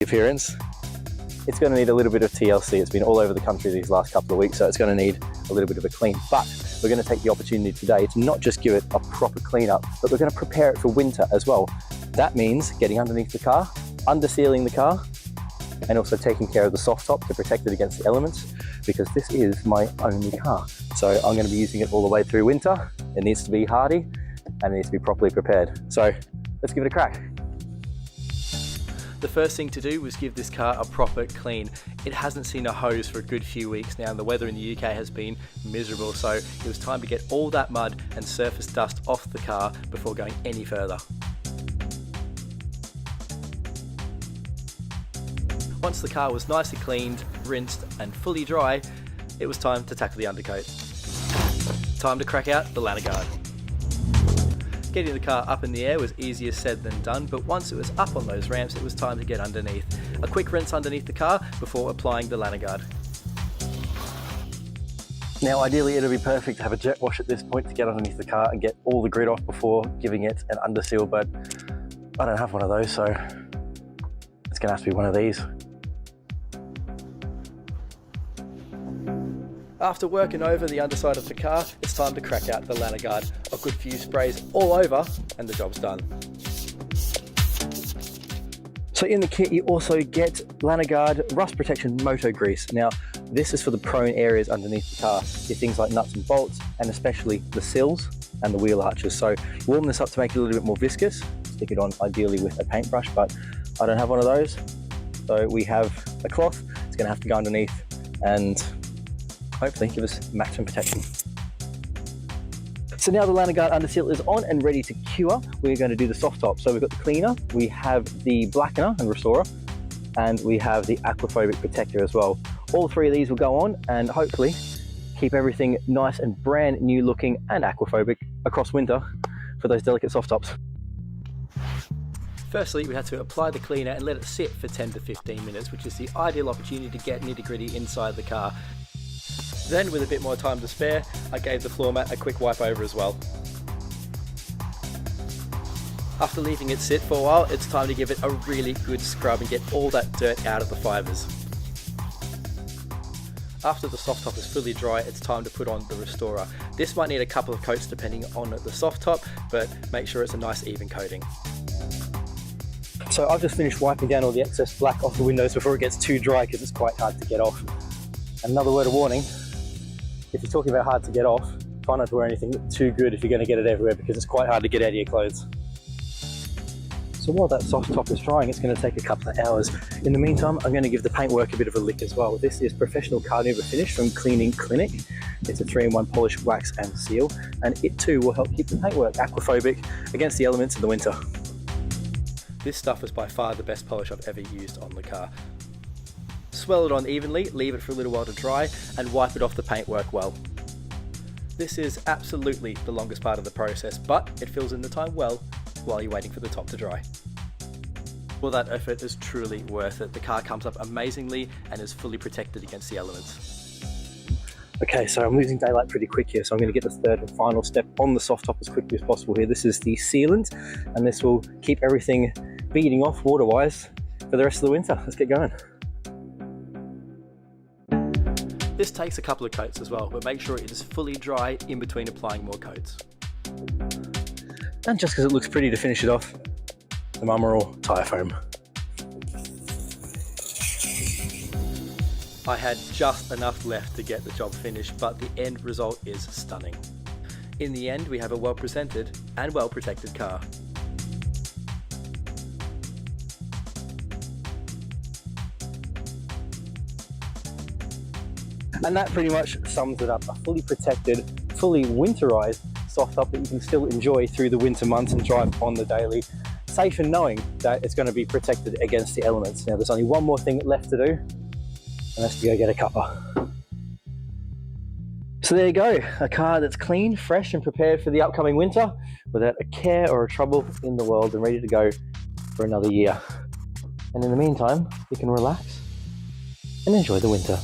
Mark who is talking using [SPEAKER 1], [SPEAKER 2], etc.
[SPEAKER 1] appearance. It's going to need a little bit of TLC. It's been all over the country these last couple of weeks, so it's going to need a little bit of a clean. But we're going to take the opportunity today to not just give it a proper cleanup, but we're going to prepare it for winter as well. That means getting underneath the car, under-sealing the car, and also taking care of the soft top to protect it against the elements, because this is my only car. So I'm going to be using it all the way through winter. It needs to be hardy and it needs to be properly prepared. So let's give it a crack.
[SPEAKER 2] The first thing to do was give this car a proper clean. It hasn't seen a hose for a good few weeks now, and the weather in the UK has been miserable, so it was time to get all that mud and surface dust off the car before going any further. Once the car was nicely cleaned, rinsed and fully dry, it was time to tackle the undercoat. Time to crack out the Lanoguard. Getting the car up in the air was easier said than done, but once it was up on those ramps, it was time to get underneath. A quick rinse underneath the car before applying the Lanoguard.
[SPEAKER 1] Now ideally it'll be perfect to have a jet wash at this point to get underneath the car and get all the grit off before giving it an under seal, but I don't have one of those, so it's gonna have to be one of these.
[SPEAKER 2] After working over the underside of the car, it's time to crack out the Lanoguard. A good few sprays all over and the job's done.
[SPEAKER 1] So in the kit you also get Lanoguard Rust Protection Moto Grease. Now this is for the prone areas underneath the car, things like nuts and bolts, and especially the sills and the wheel arches. So warm this up to make it a little bit more viscous. Stick it on ideally with a paintbrush, but I don't have one of those. So we have a cloth. It's going to have to go underneath and hopefully give us maximum protection. So now the Lanoguard under seal is on and ready to cure, we're going to do the soft top. So we've got the cleaner, we have the blackener and restorer, and we have the aquaphobic protector as well. All three of these will go on and hopefully keep everything nice and brand new looking and aquaphobic across winter for those delicate soft tops.
[SPEAKER 2] Firstly, we had to apply the cleaner and let it sit for 10 to 15 minutes, which is the ideal opportunity to get nitty-gritty inside the car. Then, with a bit more time to spare, I gave the floor mat a quick wipe over as well. After leaving it sit for a while, it's time to give it a really good scrub and get all that dirt out of the fibres. After the soft top is fully dry, it's time to put on the restorer. This might need a couple of coats depending on the soft top, but make sure it's a nice even coating.
[SPEAKER 1] So I've just finished wiping down all the excess black off the windows before it gets too dry, because it's quite hard to get off. Another word of warning, if you're talking about hard to get off, try not to wear anything too good if you're going to get it everywhere, because it's quite hard to get out of your clothes. So while that soft top is drying, it's going to take a couple of hours. In the meantime, I'm going to give the paintwork a bit of a lick as well. This is Professional Carnauba Finish from Cleaning Clinic. It's a 3-in-1 polish, wax and seal, and it too will help keep the paintwork aquaphobic against the elements in the winter.
[SPEAKER 2] This stuff is by far the best polish I've ever used on the car. Swirl it on evenly, leave it for a little while to dry, and wipe it off the paintwork well. This is absolutely the longest part of the process, but it fills in the time well while you're waiting for the top to dry. Well, that effort is truly worth it. The car comes up amazingly and is fully protected against the elements.
[SPEAKER 1] Okay, so I'm losing daylight pretty quick here, so I'm going to get the third and final step on the soft top as quickly as possible here. This is the sealant, and this will keep everything beading off water-wise for the rest of the winter. Let's get going.
[SPEAKER 2] This takes a couple of coats as well, but make sure it is fully dry in between applying more coats.
[SPEAKER 1] And just because it looks pretty to finish it off, some Armorall tyre foam.
[SPEAKER 2] I had just enough left to get the job finished, but the end result is stunning. In the end, we have a well presented and well protected car.
[SPEAKER 1] And that pretty much sums it up. A fully protected, fully winterized soft top that you can still enjoy through the winter months and drive on the daily, safe and knowing that it's going to be protected against the elements. Now there's only one more thing left to do, and that's to go get a cuppa. So there you go, a car that's clean, fresh and prepared for the upcoming winter without a care or a trouble in the world, and ready to go for another year. And in the meantime, you can relax and enjoy the winter.